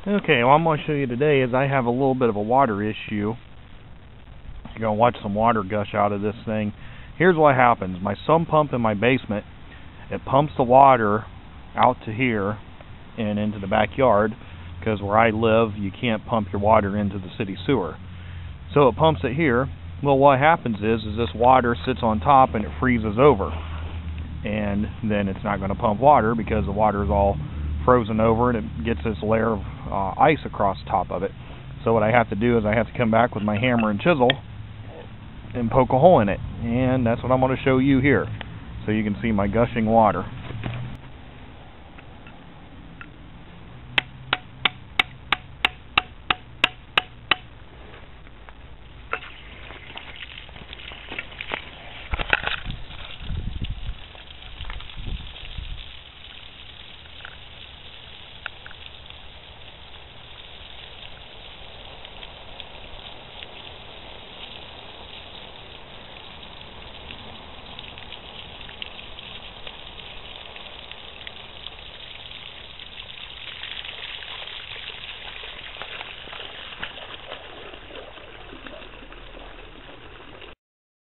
Okay, what I'm going to show you today is I have a little bit of a water issue. You're going to watch some water gush out of this thing. Here's what happens. My sump pump in my basement, it pumps the water out to here and into the backyard, because where I live you can't pump your water into the city sewer. So it pumps it here. Well, what happens is this water sits on top and it freezes over. And then it's not going to pump water because the water is all frozen over and it gets this layer of ice across the top of it. So what I have to do is I have to come back with my hammer and chisel and poke a hole in it. And that's what I'm going to show you here, so you can see my gushing water.